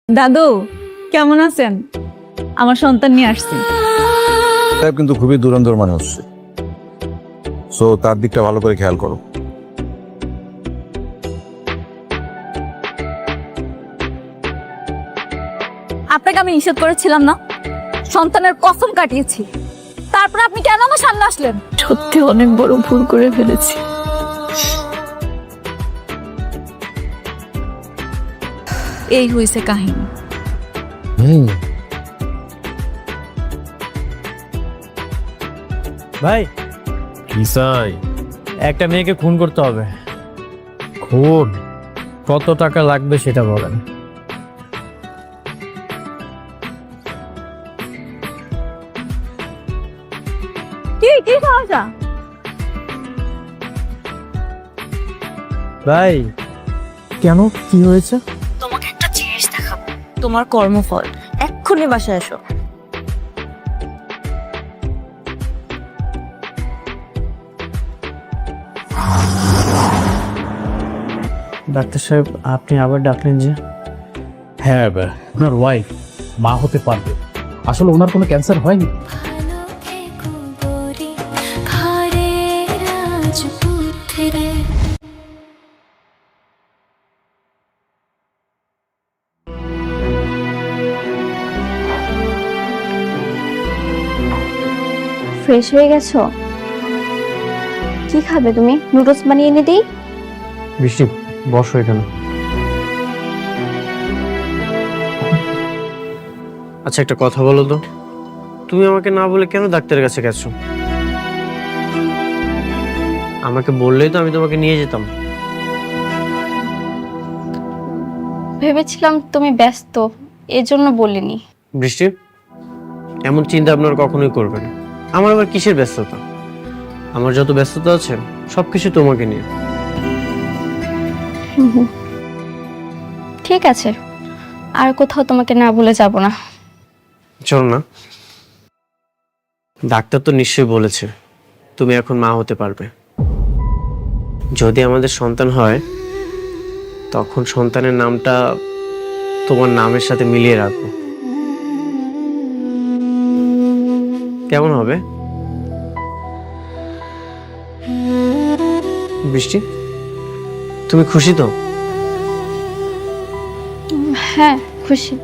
দাদু কেমন আছেন? আমার সন্তান নিয়ে আসছি। কিন্তু খুবই দুরন্তর মনে হচ্ছে, সো তার দিকটা ভালো করে খেয়াল করো। আপনাকে আমি নিষেধ করেছিলাম না, সন্তানের কসম কাটিয়েছি, তারপর আপনি কেন আমার সামনে আসলেন? সত্যি অনেক বড় ভুল করে ফেলেছি। এই হয়েছে কাহিনী। ভাই কি চাই? একটা মেয়েকে খুন করতে হবে। খুন? কত টাকা লাগবে সেটা বলেন। কি কি সমস্যা? ভাই কেন, কি হয়েছে? তোমাকে একটা জিনিস দেখাবো, তোমার কর্মফল। এক্ষুনি বাসায় এসো। ডাক্তার সাহেব, আপনি আবার ডাকলেন যে? হ্যাঁ, ওনার ওয়াইফ মা হতে পারবে। আসলে ওনার কোনো ক্যান্সার হয়নি। ফ্রেশ হয়ে গেছো? কি খাবে তুমি? নুডলস বানিয়ে এনে দিই? বৃষ্টি, বসো এখানে। আচ্ছা একটা কথা বলো তো, তুমি আমাকে না বলে কেন ডাক্তারের কাছে গেছো? আমাকে বললেই তো আমি তোমাকে নিয়ে যেতাম। ভেবেছিলাম তুমি ব্যস্ত, এজন্য বলিনি। বৃষ্টি, এমন চিন্তা আপনার কখনোই করবে না। আমার আবার কিসের ব্যস্ততা? আমার যত ব্যস্ততা আছে সবকিছু তোমাকে নিয়ে। ঠিক আছে, আর কোথাও তোমাকে না বলে যাব না। চলো না। ডাক্তার তো নিশ্চয়ই বলেছে তুমি এখন মা হতে পারবে। যদি আমাদের সন্তান হয় তখন সন্তানের নামটা তোমার নামের সাথে মিলিয়ে রাখবো। কেমন হবে বৃষ্টি? তুমি খুশি তো? হ্যাঁ, খুশি।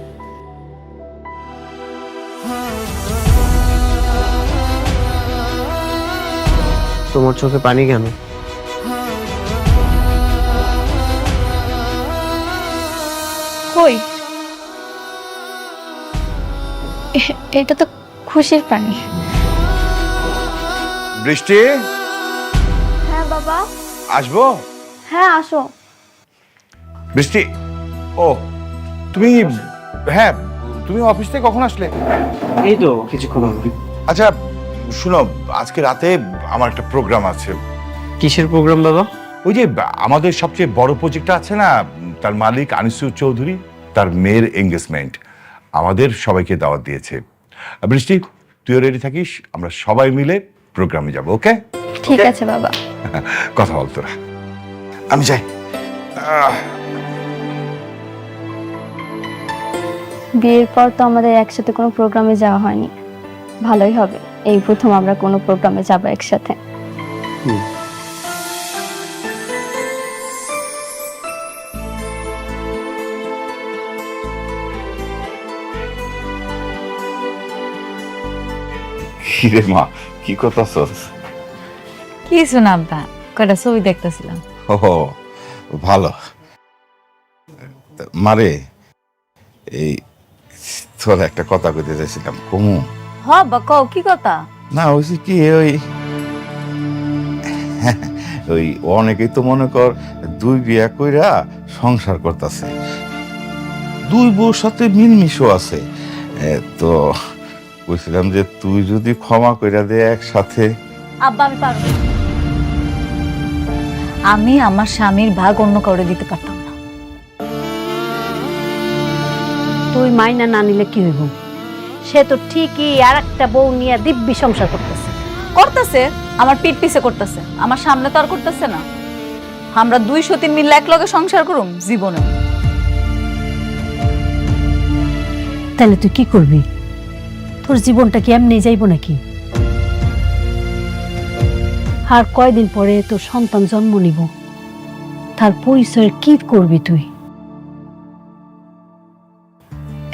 তোমার চোখে পানি কেন? কই, এটা তো খুশির পানি। বৃষ্টি, হ্যাঁ বাবা। আসবো? হ্যাঁ আসো। বৃষ্টি, ও তুমি, হ্যাঁ তুমি অফিস থেকে কখন আসলে? এই তো কিছুক্ষণ হবে। আচ্ছা শুনো, আজকে রাতে আমার একটা প্রোগ্রাম আছে। কিসের প্রোগ্রাম বাবা? ওই যে আমাদের সবচেয়ে বড় প্রজেক্টটা আছে না, তার মালিক আনিসুর চৌধুরী, তার মেয়ের এঙ্গেজমেন্ট। আমাদের সবাইকে দাওয়াত দিয়েছে। বৃষ্টি, তুইও রেডি থাকিস, আমরা সবাই মিলে প্রোগ্রামে যাব। ওকে? ঠিক আছে বাবা। কথা বল তোরা, আমি যাই। বিয়ের পর তো আমাদের একসাথে কোনো প্রোগ্রামে যাওয়া হয়নি। ভালোই হবে, এই প্রথম আমরা কোনো প্রোগ্রামে যাবো একসাথে। কিরে মা, কি করতেছস? কিছু না আব্বা, কয়টা ছবি দেখতেছিলাম। ও ভালো। মারে, এই তোর একটা কথা কইতে চাইছিলাম, কমু? হ আব্বা, কও কি কথা? না হয়েছে কি, ওই ওই অনেকেই তো মনে কর দুই বিয়া কইরা সংসার করতেছে, দুই বউর সাথে মিলমিশও আছে। তো বলছিলাম যে তুই যদি ক্ষমা কইরা দে একসাথে। আব্বা আমি পারবো না। আমি আমার স্বামীর ভাগ অন্য কাউরে দিতে পারতাম না। তুই মাইনা না নিলে কি হইব? সে তো ঠিকই আর একটা বউ নিয়ে দিব্যি সংসার করতেছে। করতেছে, আমার পিঠ পিছে করতেছে, আমার সামনে তো আর করতেছে না। আমরা দুই সতীন মিলে এক লগে সংসার করুম জীবনে। তাহলে তুই কি করবি? তোর জীবনটা কি এমনি যাইব নাকি? আর কয়দিন পরে তোর সন্তান জন্ম নিব, তার পরিচয় কি করবি তুই?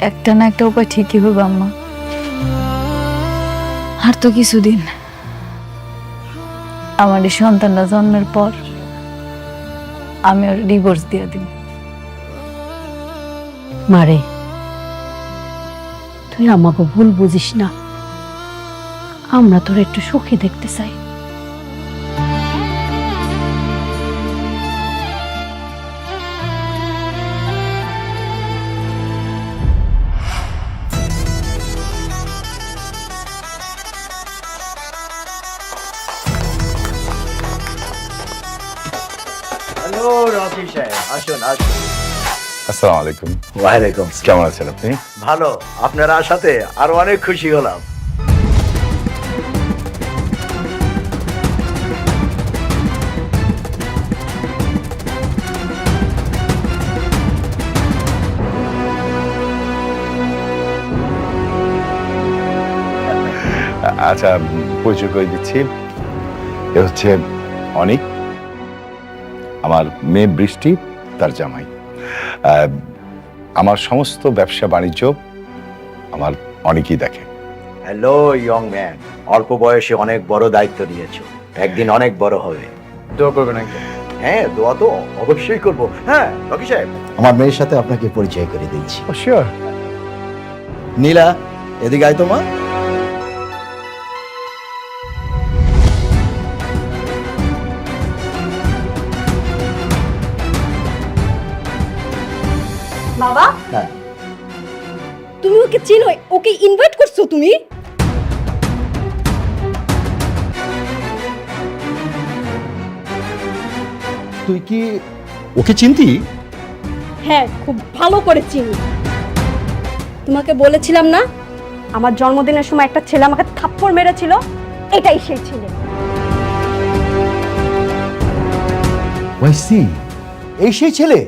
একটা না একটা উপায় ঠিকই হবে আম্মা। আর তো কিছুদিন, আমার এই সন্তানটা জন্মের পর আমি ওর ডিভোর্স দিয়ে দিব। মারে, তুই আমাকে ভুল বুঝিস না, আমরা তোর একটু সুখী দেখতে চাই। হ্যালো রকি সাহেব, আসুন আসুন। আসসালামু আলাইকুম। ওয়ালাইকুম। কেমন আছেন আপনি? ভালো, আপনার আসাতে আরো অনেক খুশি হলাম। আচ্ছা, পরিচয় করে দিচ্ছি। এ হচ্ছে অনিক, আমার মেয়ে বৃষ্টি, তার জামাই। আমার সমস্ত ব্যবসা বাণিজ্য আমার অনেকই দেখে। হ্যালো ইয়ং ম্যান, অল্প বয়সে অনেক বড় দায়িত্ব নিয়েছো, একদিন অনেক বড় হবে। দোয়া করবেন একদম। হ্যাঁ, দোয়া তো অবশ্যই করবো। হ্যাঁ রকি সাহেব, আমার মেয়ের সাথে আপনাকে পরিচয় করে দিচ্ছি। শিওর। নীলা, এদিকে আয় তো মা। বাবা, হ্যাঁ। তুমি ওকে চিনো? ওকে ইনভাইট করছো তুমি? তুই কি ওকে চিনতি? হ্যাঁ, খুব ভালো করে চিনি। তোমাকে বলেছিলাম না, আমার জন্মদিনের সময় একটা ছেলে আমাকে থাপ্পড় মেরেছিল, এটাই সেই ছেলে। ওয়াইসি, এই সেই ছেলে?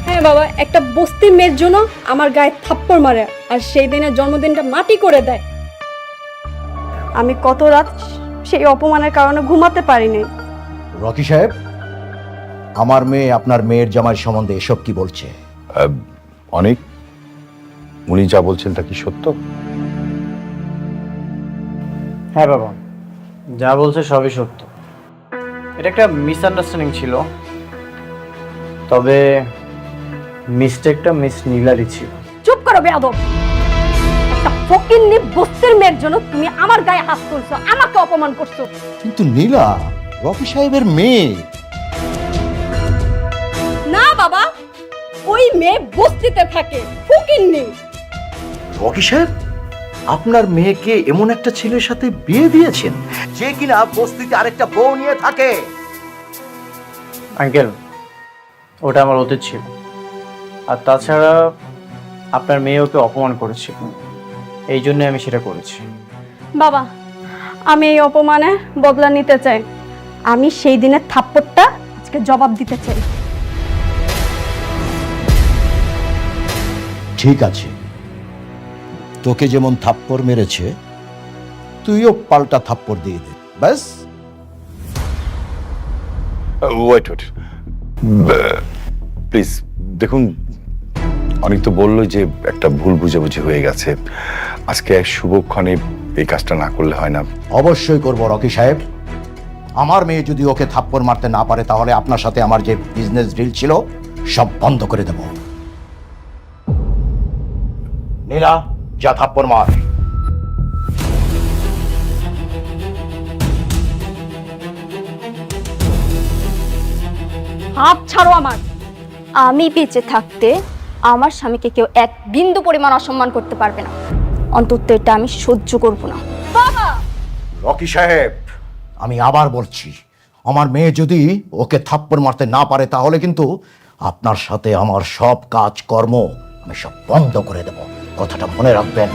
হ্যাঁ বাবা, একটা বস্তির মেয়ের জন্য আমার গায়ে থাপ্পড় মারে আর সেই দিনের জন্মদিনটা মাটি করে দেয়। আমি কত রাত সেই অপমানের কারণে ঘুমাতে পারিনি। রকি সাহেব, আমার মেয়ে আপনার মেয়ের জামাই সম্বন্ধে এসব কি বলছে? অনেক, উনি যা বলছেন তা কি সত্য? হ্যাঁ বাবা, যা বলছে সবই সত্য। এটা একটা মিসআন্ডারস্ট্যান্ডিং ছিল, তবে মিস্টেকটা মিস নীলারই ছিল। চুপ করো বেয়াদব! একটা ফকিন্নি বস্তির মেয়ের জন্য তুমি আমার গায়ে হাত তুলছো, আমাকে অপমান করছো। কিন্তু নীলা রকি সাহেবের মেয়ে। না বাবা, ওই মেয়ে বস্তিতে থাকে, ফকিন্নি। রকি সাহেব, আপনার মেয়েকে এমন একটা ছেলের সাথে বিয়ে দিয়েছেন যে কিনা বস্তিতে আরেকটা বউ নিয়ে থাকে? আঙ্কেল, ওটা আমার অতীত ছিল। আর তাছাড়া আপনার মেয়ে ওকে অপমান করেছিল, এই জন্য আমি সেটা করেছি। বাবা, আমি এই অপমানে বদলা নিতে চাই। আমি সেই দিনের থাপ্পড়টা আজকে জবাব দিতে চাই। ঠিক আছে, তোকে যেমন থাপ্পড় মেরেছে তুইও পাল্টা থাপ্পড় দিয়ে দে, ব্যাস। ওয়েট ওয়েট, প্লিজ দেখুন, অনেক তো বললো যে একটা ভুল বুঝাবুঝি হয়ে গেছে, আজকে শুভক্ষণে এই কাজটা না করলে হয় না। অবশ্যই করব রকি সাহেব। আমার মেয়ে যদি ওকে থাপ্পড় মারতে না পারে তাহলে আপনার সাথে আমার যে বিজনেস ডিল ছিল সব বন্ধ করে দেব। নীলা, যা থাপ্পড় মার। হাত ছাড়ো আমার। আমি বেঁচে থাকতে আমার স্বামীকে কেউ এক বিন্দু পরিমাণ অসম্মান করতে পারবে না, অন্তত এটা আমি সহ্য করব না। বাবা, রকি সাহেব, আমি আবার বলছি, আমার মেয়ে যদি ওকে থাপ্পড় মারতে না পারে তাহলে কিন্তু আপনার সাথে আমার সব কাজ কর্ম আমি সব বন্ধ করে দেব, কথাটা মনে রাখবেন।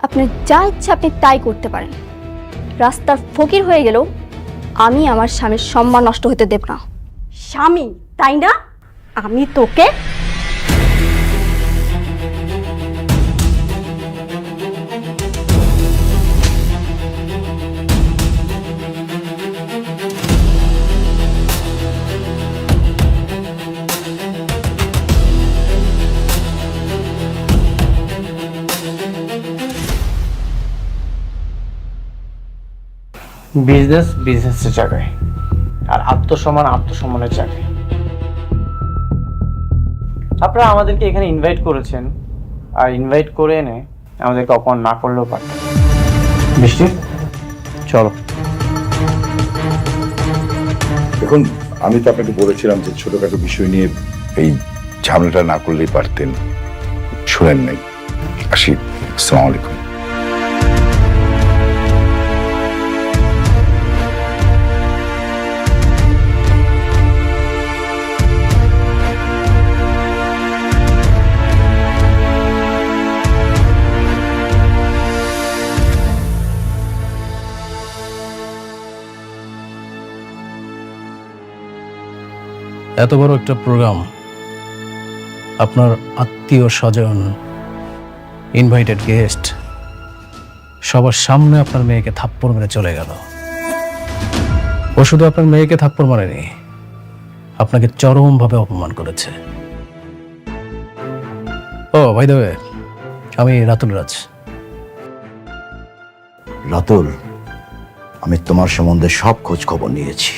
আপনার যা ইচ্ছা আপনি তাই করতে পারেন, রাস্তার ফকির হয়ে গেলেও আমি আমার স্বামীর সম্মান নষ্ট হতে দেব না। স্বামী তাই না? আমি তোকে বিজনেস বিজনেসের জায়গায়, আর আত্মসম্মান আত্মসম্মানের জায়গায়। আপনারা আমাদেরকে এখানে ইনভাইট করেছেন, আর ইনভাইট করে এনে আমাদেরকে অপমান না করলেও পারতেন। বৃষ্টি, চলো। দেখুন, আমি তো আপনাকে বলেছিলাম যে ছোটখাটো বিষয় নিয়ে এই ঝামেলাটা না করলেই পারতেন, শুনেন নাই। আসি, আসসালামু আলাইকুম। এত বড় একটা প্রোগ্রাম, আপনার আত্মীয় স্বজন, ইনভাইটেড গেস্ট, সবার সামনে আপনার মেয়েকে থাপ্পড় মেরে চলে গেল। ও শুধু আপনার মেয়েকে থাপ্পড় মারেনি, আপনাকে চরমভাবে অপমান করেছে। ও ভাই দেবে, আমি রাতুল রাজ। রাতুল, আমি তোমার সম্বন্ধে সব খোঁজ খবর নিয়েছি।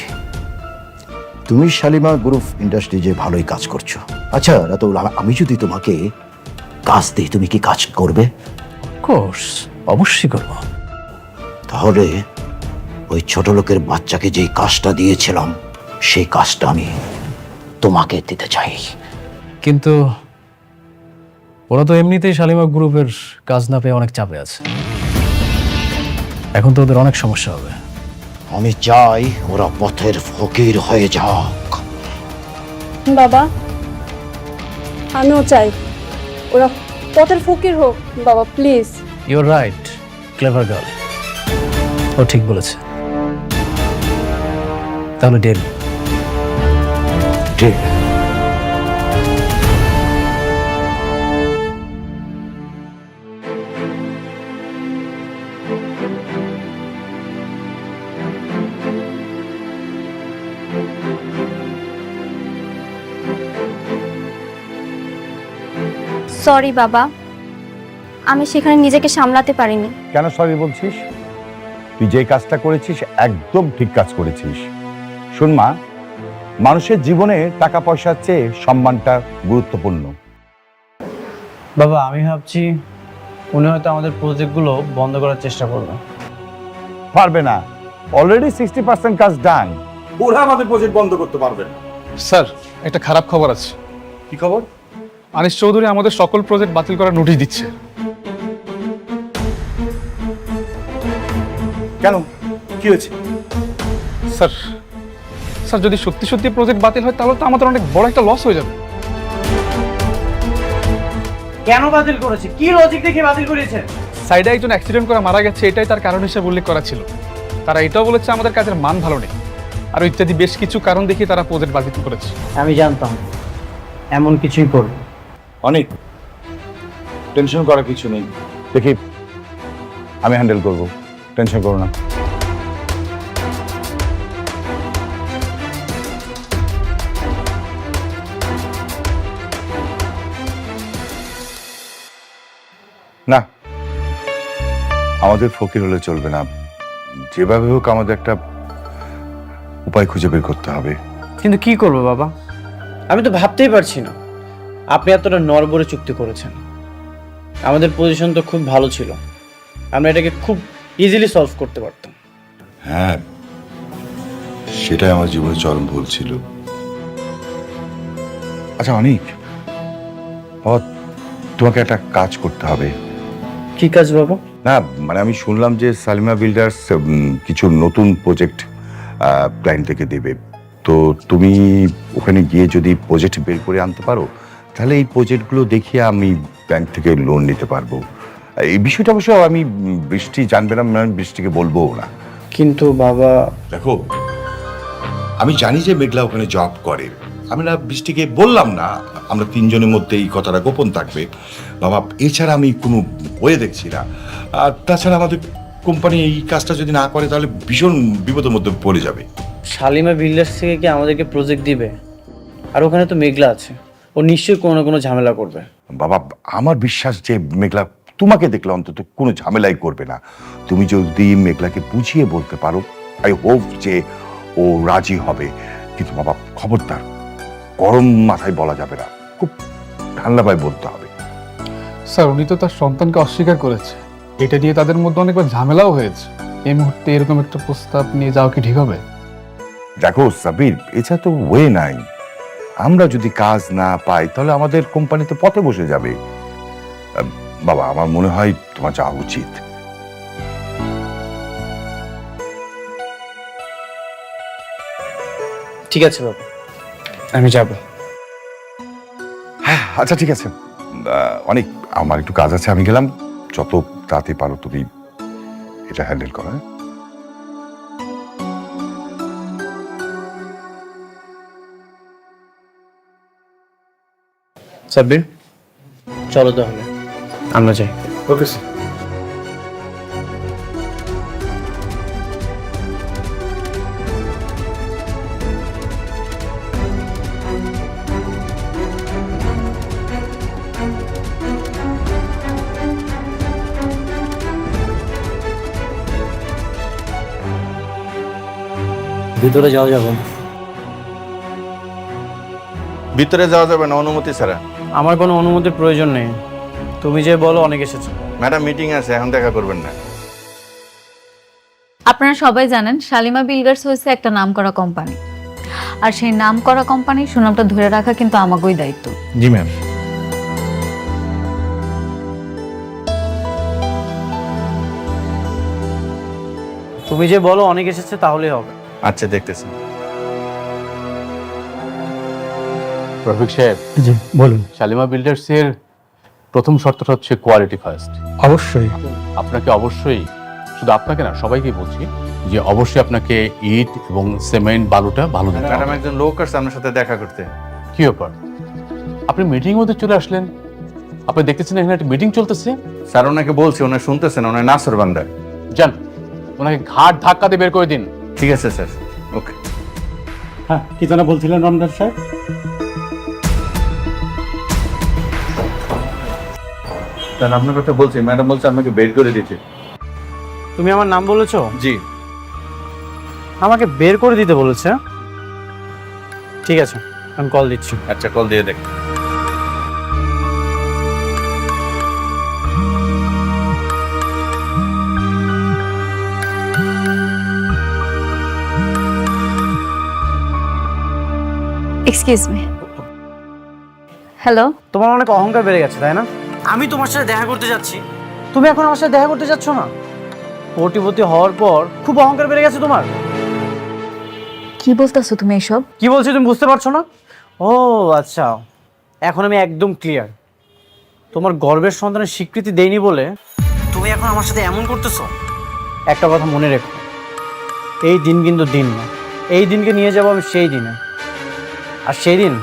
তুমি শালিমা গ্রুপ ইন্ডাস্ট্রিজে ভালোই কাজ করছো। আচ্ছা রাতুল, আমি যদি তোমাকে কাজ দিই, তুমি কি কাজ করবে? কোর্স অবশ্যই করব। তাহলে ওই ছোট লোকের বাচ্চাকে যেই কাজটা দিয়েছিলাম, সেই কাজটা আমি তোমাকে দিতে চাই। কিন্তু ওরা তো এমনিতেই শালিমা গ্রুপের কাজ না পেয়ে অনেক চাপে আছে, এখন তো ওদের অনেক সমস্যা হবে। আমি চাই ওরা পথের ফকির হয়ে যাক। বাবা, আমিও চাই ওরা পথের ফকির হোক। বাবা please. You're right, clever girl, ও ঠিক বলেছে। তাহলে ডেল। ঠিক। সরি বাবা, আমি সেখানে নিজেকে সামলাতে পারিনি। কেন সরি বলছিস? তুই যে কাজটা করেছিস একদম ঠিক কাজ করেছিস। শোন মা, মানুষের জীবনে টাকা পয়সার চেয়ে সম্মানটা গুরুত্বপূর্ণ। বাবা, আমি ভাবছি উনি হয়তো আমাদের প্রজেক্টগুলো বন্ধ করার চেষ্টা করবে। পারবে না, অলরেডি 60% কাজ ডান। ওরা আমাদের প্রজেক্ট বন্ধ করতে পারবে না। স্যার, একটা খারাপ খবর আছে। কি খবর? আনিস চৌধুরী আমাদের সকল প্রজেক্ট বাতিল করার নোটিশ দিচ্ছে। কেন, কি হয়েছে? স্যার স্যার যদি সত্যি সত্যি প্রজেক্ট বাতিল হয় তাহলে তো আমাদের অনেক বড় একটা লস হয়ে যাবে। কেন বাতিল করেছে? কি লজিক দেখে বাতিল করেছে? সাইডে একজন অ্যাক্সিডেন্ট করে মারা গেছে, এটাই তার কারণ হিসেবে উল্লেখ করা ছিল। তারা এটাও বলেছে আমাদের কাজের মান ভালো নেই, আর ইত্যাদি বেশ কিছু কারণ দেখিয়ে তারা প্রজেক্ট বাতিল করেছে। আমি জানতাম এমন কিছুই করবে। অনেক টেনশন করার কিছু নেই, দেখি আমি হ্যান্ডেল করব, টেনশন করো না। না, আমাদের ফকির হলে চলবে না, যেভাবে হোক আমাদের একটা উপায় খুঁজে বের করতে হবে। কিন্তু কি করবো বাবা, আমি তো ভাবতেই পারছি না। আপনি এতটা নড়বড়ে চুক্তি করেছেন, আমাদের পজিশন তো খুব ভালো ছিল, আমরা এটাকে খুব ইজিলি সলভ করতে পারতাম। হ্যাঁ, সেটাই আমার জীবনে চরম ভুল ছিল। আচ্ছা অনিক, তোমাকে একটা কাজ করতে হবে। কি কাজ বাবা? না মানে আমি শুনলাম যে সালিমা বিল্ডার্স কিছু নতুন প্রজেক্ট ক্লায়েন্ট থেকে দেবে, তো তুমি ওখানে গিয়ে যদি প্রজেক্ট বের করে আনতে পারো তাহলে এই প্রজেক্টগুলো দেখিয়ে আমি ব্যাংক থেকে লোন নিতে পারবো। এই বিষয়টা অবশ্য আমি বৃষ্টি জানবে না, আমি বৃষ্টিকে বলবো না। কিন্তু বাবা, দেখো আমি জানি যে মেঘলা ওখানে জব করে, আমি না বৃষ্টিকে বললাম না, আমরা তিনজনের মধ্যে এই কথাটা গোপন থাকবে বাবা, এছাড়া আমি কোনো ওয়ে দেখছি না। আর তাছাড়া আমাদের কোম্পানি এই কাজটা যদি না করে তাহলে ভীষণ বিপদের মধ্যে পড়ে যাবে। শালিমা বিল্ডার্স থেকে কি আমাদেরকে প্রজেক্ট দিবে? আর ওখানে তো মেঘলা আছে, ও নিশ্চয়ই কোনো না কোনো ঝামেলা করবে। বাবা আমার বিশ্বাস যে মেঘলা তোমাকে দেখলে অন্তত কোনো ঝামেলাই করবে না। তুমি যদি মেঘলাকে বুঝিয়ে বলতে পারো আই হোপ যে ও রাজি হবে, কিন্তু বাবা খবরদার গরম মাথায় বলা যাবে না, খুব ঠান্ডা ভাবে বলতে হবে। স্যার উনি তো তার সন্তানকে অস্বীকার করেছে, এটা নিয়ে তাদের মধ্যে অনেকবার ঝামেলাও হয়েছে। এই মুহূর্তে এরকম একটা প্রস্তাব নিয়ে যাওয়া কি ঠিক হবে? দেখো সাবির, এছাড়া তো ওয়ে নাই। আমরা যদি কাজ না পাই তাহলে আমাদের কোম্পানি তো পথে বসে যাবে। বাবা আমার মনে হয় তোমার যাওয়া উচিত। ঠিক আছে বাবা, আমি যাব। হ্যাঁ আচ্ছা ঠিক আছে, অনেক আমার একটু কাজ আছে, আমি গেলাম। যত তাড়াতাড়ি পারো তুমি এটা হ্যান্ডেল করো। হ্যাঁ সাব্বির, চলো তাহলে আমরা যাই। Okay sir. ভিতরে যাওয়া যাবে না। ভিতরে যাওয়া যাবে না অনুমতি ছাড়া। আমার কোনো অনুমতির প্রয়োজন নেই, তুমি যে বলো অনেক এসেছো। ম্যাডাম মিটিং আছে, এখন দেখা করবেন না। আপনারা সবাই জানেন শালিমা বিল্ডার্স হয়েছে একটা নামকরা কোম্পানি, আর সেই নামকরা কোম্পানির সুনামটা ধরে রাখা কিন্তু আমাকেই দায়িত্ব। জি ম্যাম। তুমি যে বলো অনেক এসেছে তাহলেই হবে। আচ্ছা দেখতেছি। রফিক সাহেব, জি বলুন। শালিমা বিল্ডার্সের প্রথম শর্তটা হচ্ছে কোয়ালিটি ফার্স্ট। অবশ্যই। আপনাকে অবশ্যই, শুধু আপনাকে না সবাইকে বলছি যে অবশ্যই আপনাকে ইট এবং সিমেন্ট বালুটা ভালো দিতে ম্যাডাম হবে। একজন লোক আসছে আপনার সাথে দেখা করতে। কি ব্যাপার, আপনি মিটিং মধ্যে চলে আসলেন? আপনি দেখতেছেন এখানে একটা মিটিং চলতেছে। স্যার ওনাকে বলছি, ওনার শুনতেছেন, ওনার নাসর বান্দা। যান ওনাকে ঘাট ধাক্কা দিয়ে বের করে দিন। ঠিক আছে স্যার, ওকে। হ্যাঁ, কি যেন বলছিলেন রমজান সাহেব? স্যার আপনার কথা বলছি, ম্যাডাম বলছে আপনাকে বের করে দিতে। তুমি আমার নাম বলেছো? জি। আমাকে বের করে দিতে বলেছে? ঠিক আছে, আমি কল দিচ্ছি। আচ্ছা কল দিয়ে দেখ। Excuse me. হ্যালো। তোমার অনেক অহংকার বেড়ে গেছে তাই না? আমি তোমার সাথে দেখা করতে যাচ্ছি, তুমি এখন আমার সাথে দেখা করতে যাচ্ছ না? কোটিপতি হওয়ার পর খুব অহংকার বেড়ে গেছে তোমার। কি বলতেছো তুমি এসব? কি বলছি তুমি বুঝতে পারছো না? ও আচ্ছা, এখন আমি একদম ক্লিয়ার। তোমার গর্বের সন্তানের স্বীকৃতি দেইনি বলে তুমি এখন আমার সাথে এমন করতেছো। একটা কথা মনে রেখো, এই দিন কিন্তু দিন না, এই দিনকে নিয়ে যাবো আমি সেই দিনে, আর সেই দিন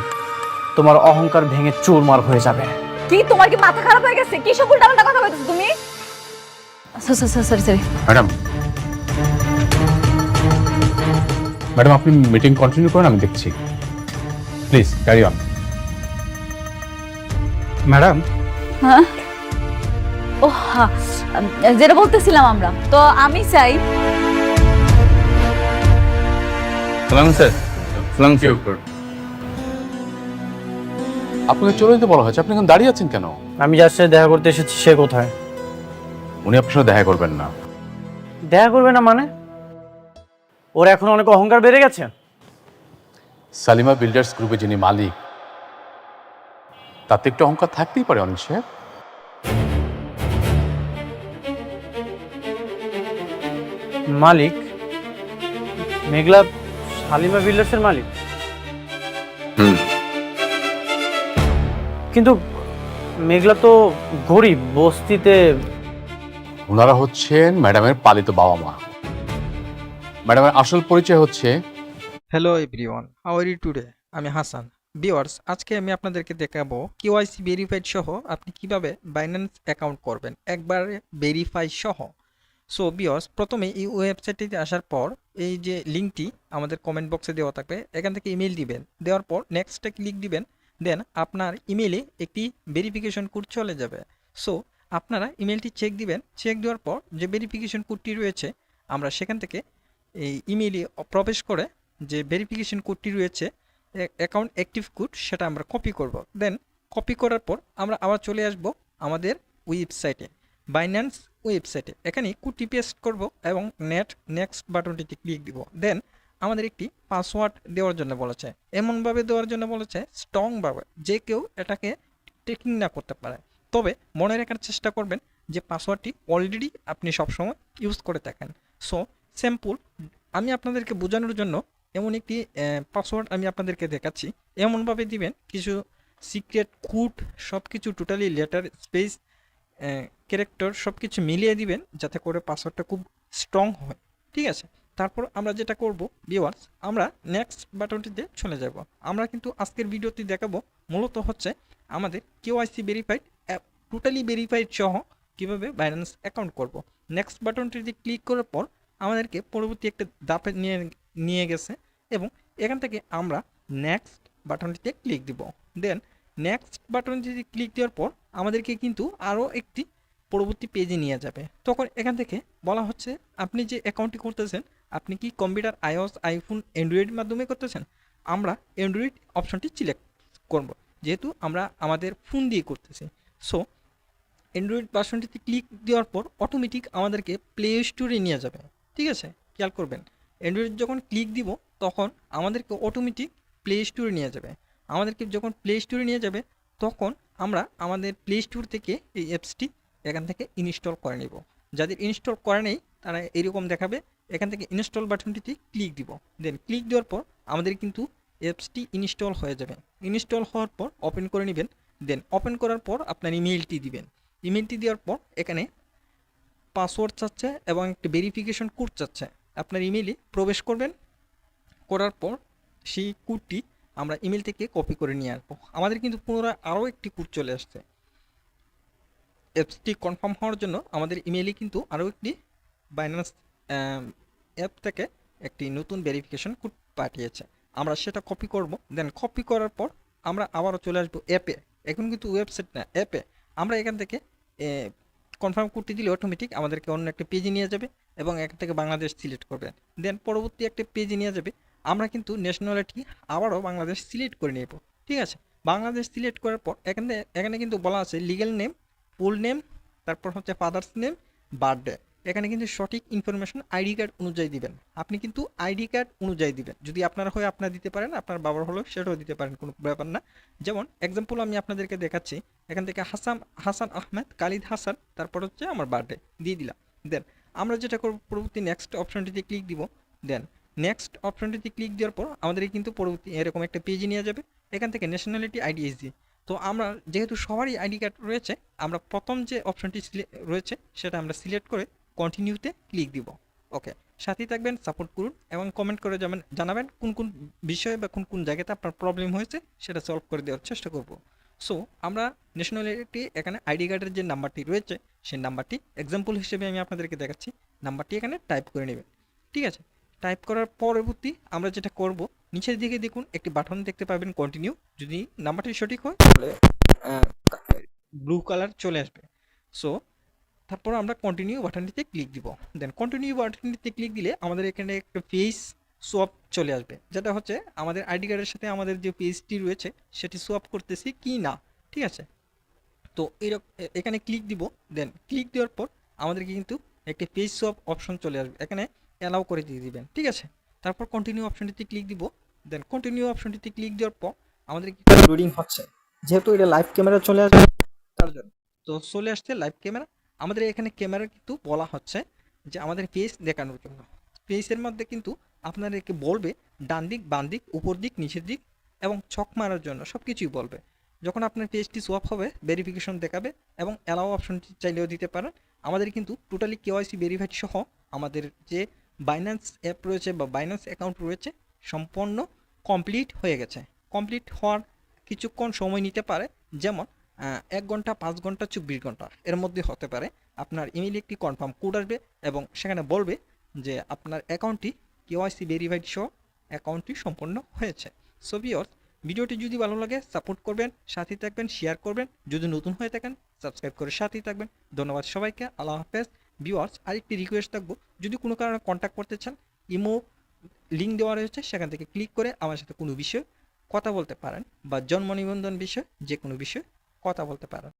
তোমার অহংকার ভেঙে চুরমার হয়ে যাবে। কি তোমার কি মাথা খারাপ হয়ে গেছে? কি সব উল্টাপাল্টা কথা বলতেছো তুমি? সরি। ম্যাডাম, ম্যাডাম আপনি মিটিং কন্টিনিউ করেন, আমি দেখছি। Please carry on. ম্যাডাম। হ্যাঁ, ও হ্যাঁ, যেটা বলতেছিলাম আমরা তো, আমি চাই। সালাম স্যার। সালাম স্যার। আপনাকে চলে যেতে বলা হয়েছে, আপনি এখন দাঁড়িয়ে আছেন কেন? আমি যার সাথে দেখা করতে এসেছি সে কোথায়? উনি আপনার সাথে দেখা করবেন না। দেখা করবে না মানে? ওর এখন অনেক অহংকার বেড়ে গেছে। সালিমা বিল্ডার্স গ্রুপে যিনি মালিক, তাতে একটু অহংকার থাকতেই পারে অনিল সাহেব। মালিক? মেঘলা শালিমা বিল্ডার্সের মালিক? কিন্তু মেঘলা তো গরিব, বস্তিতে। ওনারা হচ্ছেন ম্যাডামের পালিত বাবা মা। ম্যাডামের আসল পরিচয় হচ্ছে। Hello everyone, how are you today? আমি হাসান। ভিউয়ার্স, আজকে আমি আপনাদেরকে দেখাবো কেওয়াইসি ভেরিফাইড সহ আপনি কিভাবে বাইন্যান্স অ্যাকাউন্ট করবেন, একবারে ভেরিফাই সহ। সো ভিউয়ার্স, প্রথমে এই ওয়েবসাইটটিতে আসার পর এই যে লিঙ্কটি আমাদের কমেন্ট বক্সে দেওয়া থাকবে, এখান থেকে ইমেল দিবেন। দেওয়ার পর নেক্সটে ক্লিক দিবেন, দেন আপনার ইমেলে একটি ভেরিফিকেশন কোড চলে যাবে। সো আপনারা ইমেলটি চেক দিবেন, চেক দেওয়ার পর যে ভেরিফিকেশন কোডটি রয়েছে আমরা সেখান থেকে এই ইমেইলে প্রবেশ করে যে ভেরিফিকেশন কোডটি রয়েছে অ্যাকাউন্ট অ্যাক্টিভ কোড, সেটা আমরা কপি করব। দেন কপি করার পর আমরা আবার চলে আসব আমাদের ওয়েবসাইটে, বাইন্যান্স ওয়েবসাইটে। এখানে কোডটি পেস্ট করব এবং নেক্সট বাটনটিতে ক্লিক দিব। দেন আমাদের একটি পাসওয়ার্ড দেওয়ার জন্য বলেছে, এমনভাবে দেওয়ার জন্য বলেছে স্ট্রংভাবে, যে কেউ এটাকে ট্রেকিং না করতে পারে। তবে মনে রাখার চেষ্টা করবেন যে পাসওয়ার্ডটি অলরেডি আপনি সবসময় ইউজ করে থাকেন। সো সিম্পল, আমি আপনাদেরকে বোঝানোর জন্য এমন একটি পাসওয়ার্ড আমি আপনাদেরকে দেখাচ্ছি। এমনভাবে দিবেন কিছু সিক্রেট কোড সব কিছু টোটালি লেটার স্পেস ক্যারেক্টার সব কিছু মিলিয়ে দিবেন যাতে করে পাসওয়ার্ডটা খুব স্ট্রং হয়। ঠিক আছে, তারপর আমরা যেটা করব ভিউয়ার্স, আমরা নেক্সট বাটনটিতে চলে যাব। আমরা কিন্তু আজকের ভিডিওটি দেখাবো মূলত হচ্ছে আমাদের KYC verified app, totally verified সহ কীভাবে বাইন্যান্স অ্যাকাউন্ট করব। নেক্সট বাটনটিতে ক্লিক করার পর আমাদেরকে পরবর্তী একটা ধাপে নিয়ে গেছে এবং এখান থেকে আমরা নেক্সট বাটনটিতে ক্লিক দিব। দেন নেক্সট বাটনটিতে ক্লিক দেওয়ার পর আমাদেরকে কিন্তু আরও একটি পরবর্তী পেজে নিয়ে যাবে। তখন এখান থেকে বলা হচ্ছে আপনি যে অ্যাকাউন্টটি করতেছেন আপনি কি কম্পিউটার, আইওএস, আইফোন, অ্যান্ড্রয়েডের মাধ্যমে করতেছেন। আমরা অ্যান্ড্রয়েড অপশনটি সিলেক্ট করব যেহেতু আমরা আমাদের ফোন দিয়ে করতেছি। সো অ্যান্ড্রয়েড ভার্সনটিতে ক্লিক দেওয়ার পর অটোমেটিক আমাদেরকে প্লে স্টোরে নিয়ে যাবে। ঠিক আছে, খেয়াল করবেন অ্যান্ড্রয়েড যখন ক্লিক দিব তখন আমাদেরকে অটোমেটিক প্লে স্টোরে নিয়ে যাবে। আমাদেরকে যখন প্লে স্টোরে নিয়ে যাবে তখন আমরা আমাদের প্লে স্টোর থেকে এই অ্যাপসটি এখান থেকে ইনস্টল করে নেব। যাদের ইনস্টল করে নেই তারা এরকম দেখাবে, এখান থেকে ইনস্টল বাটনটিতে ক্লিক দিব। দেন ক্লিক দেওয়ার পর আমাদের কিন্তু অ্যাপসটি ইনস্টল হয়ে যাবে। ইনস্টল হওয়ার পর ওপেন করে নেবেন। দেন ওপেন করার পর আপনার ইমেইলটি দিবেন। ইমেইলটি দেওয়ার পর এখানে পাসওয়ার্ড চাচ্ছে এবং একটা ভেরিফিকেশন কোড চাচ্ছে। আপনার ইমেইলে প্রবেশ করবেন, করার পর সেই কোডটি আমরা ইমেল থেকে কপি করে নিয়ে আসবো। আমাদের কিন্তু পুনরায় আরও একটি কোড চলে আসছে। অ্যাপসটি কনফার্ম হওয়ার জন্য আমাদের ইমেইলে কিন্তু আরও একটি বাইন্যান্স অ্যাপ থেকে একটি নতুন ভেরিফিকেশন কোড পাঠিয়েছে। আমরা সেটা কপি করব। দেন কপি করার পর আমরা আবারও চলে আসবো অ্যাপে। এখন কিন্তু ওয়েবসাইট না, অ্যাপে। আমরা এখান থেকে কনফার্ম কোডটি দিলে অটোমেটিক আমাদেরকে অন্য একটা পেজে নিয়ে যাবে এবং এখান থেকে বাংলাদেশ সিলেক্ট করবেন। দেন পরবর্তী একটা পেজে নিয়ে যাবে। আমরা কিন্তু ন্যাশনালিটি আবারও বাংলাদেশ সিলেক্ট করে নেব। ঠিক আছে, বাংলাদেশ সিলেক্ট করার পর এখানে কিন্তু বলা আছে লিগ্যাল নেম, ফুল নেম, তারপর হচ্ছে ফাদার্স নেম, বার্থডে। এখানে কিন্তু সঠিক ইনফরমেশন আইডি কার্ড অনুযায়ী দিবেন। আপনি কিন্তু আইডি কার্ড অনুযায়ী দিবেন। যদি আপনার হয় আপনার দিতে পারেন, আপনার বাবার হলেও সেটাও দিতে পারেন, কোনো ব্যাপার না। যেমন এক্সাম্পল আমি আপনাদেরকে দেখাচ্ছি, এখান থেকে হাসান আহমেদ খালিদ হাসান, তারপর হচ্ছে আমার বার্থডে দিয়ে দিলাম। দেন আমরা যেটা করব পরবর্তী নেক্সট অপশনটিতে ক্লিক দিব। দেন নেক্সট অপশনটিতে ক্লিক দেওয়ার পর আমাদের কিন্তু পরবর্তী এরকম একটা পেজে নিয়ে যাবে। এখান থেকে ন্যাশনালিটি আইডিএসডি। তো আমরা যেহেতু সবারই আইডি কার্ড রয়েছে, আমরা প্রথম যে অপশনটি রয়েছে সেটা আমরা সিলেক্ট করে কন্টিনিউতে ক্লিক দিব। ওকে, সাথেই থাকবেন, সাপোর্ট করুন এবং কমেন্ট করে জানাবেন কোন কোন বিষয়ে বা কোন কোন জায়গাতে আপনার প্রবলেম হয়েছে সেটা সলভ করে দেওয়ার চেষ্টা করব। সো আমরা ন্যাশনালিটি এখানে আইডি কার্ডের যে নাম্বারটি রয়েছে সেই নাম্বারটি এক্সাম্পল হিসেবে আমি আপনাদেরকে দেখাচ্ছি, নাম্বারটি এখানে টাইপ করে নেবেন। ঠিক আছে, টাইপ করার পরবর্তী আমরা যেটা করব, নিচের দিকে দেখুন একটি বাটন দেখতে পাবেন কন্টিনিউ। যদি নাম্বারটি সঠিক হয় তাহলে ব্লু কালার চলে আসবে। সো তারপর আমরা কন্টিনিউ বাটনটিতে ক্লিক দিব। দেন কন্টিনিউ বাটনটিতে ক্লিক দিলে আমাদের এখানে একটা পেজ সোয়াপ চলে আসবে, যেটা হচ্ছে আমাদের আইডি কার্ডের সাথে আমাদের যে পেজটি রয়েছে সেটি সোয়াপ করতেছি কি না। ঠিক আছে, তো এখানে ক্লিক দিব। দেন ক্লিক দেওয়ার পর আমাদেরকে কিন্তু একটি পেজ সোয়াপ অপশন চলে আসবে, এখানে অ্যালাউ করে দিয়ে দিবেন। ঠিক আছে, তারপর কন্টিনিউ অপশনটিতে ক্লিক দিব। দেন কন্টিনিউ অপশনটিতে ক্লিক দেওয়ার পর আমাদের লোডিং হচ্ছে, যেহেতু এটা লাইভ ক্যামেরা চলে আসবে তার জন্য। তো চলে আসছে লাইভ ক্যামেরা। আমাদের এখানে ক্যামেরা কিন্তু বলা হচ্ছে যে আমাদের পেজ দেখানোর জন্য। পেজের মধ্যে কিন্তু আপনাদেরকে বলবে ডান দিক, বাম দিক, উপর দিক, নিচের দিক এবং ছক মারার জন্য সব কিছুই বলবে। যখন আপনার পেজটি সোয়াপ হবে ভেরিফিকেশন দেখাবে এবং অ্যালাউ অপশনটি চাইলেও দিতে পারেন। আমাদের কিন্তু টোটালি কেওয়াইসি ভেরিফাইড সহ আমাদের যে বাইন্যান্স অ্যাপ রয়েছে বা বাইন্যান্স অ্যাকাউন্ট রয়েছে সম্পূর্ণ কমপ্লিট হয়ে গেছে। কমপ্লিট হওয়ার কিছুক্ষণ সময় নিতে পারে, যেমন 1 ঘন্টা, 5 ঘন্টা, 24 ঘন্টা এর মধ্যে হতে পারে। আপনার ইমেইলে একটি কনফার্ম কোড আসবে এবং সেখানে বলবে যে আপনার অ্যাকাউন্টটি কেওয়াইসি ভেরিফাইড সহ অ্যাকাউন্টটি সম্পন্ন হয়েছে। সো ভিউয়ার্স, ভিডিওটি যদি ভালো লাগে সাপোর্ট করবেন, সাথেই থাকবেন, শেয়ার করবেন, যদি নতুন হয়ে থাকেন সাবস্ক্রাইব করে সাথেই থাকবেন। ধন্যবাদ সবাইকে, আল্লাহ হাফেজ। ভিউয়ার্স, আরেকটি রিকোয়েস্ট থাকবো, যদি কোনো কারণে কন্ট্যাক্ট করতে চান ইমো লিঙ্ক দেওয়া রয়েছে, সেখান থেকে ক্লিক করে আমার সাথে কোনো বিষয়ে কথা বলতে পারেন বা জন্ম নিবন্ধন বিষয়ে যে কোনো বিষয়ে কথা বলতে পারেন।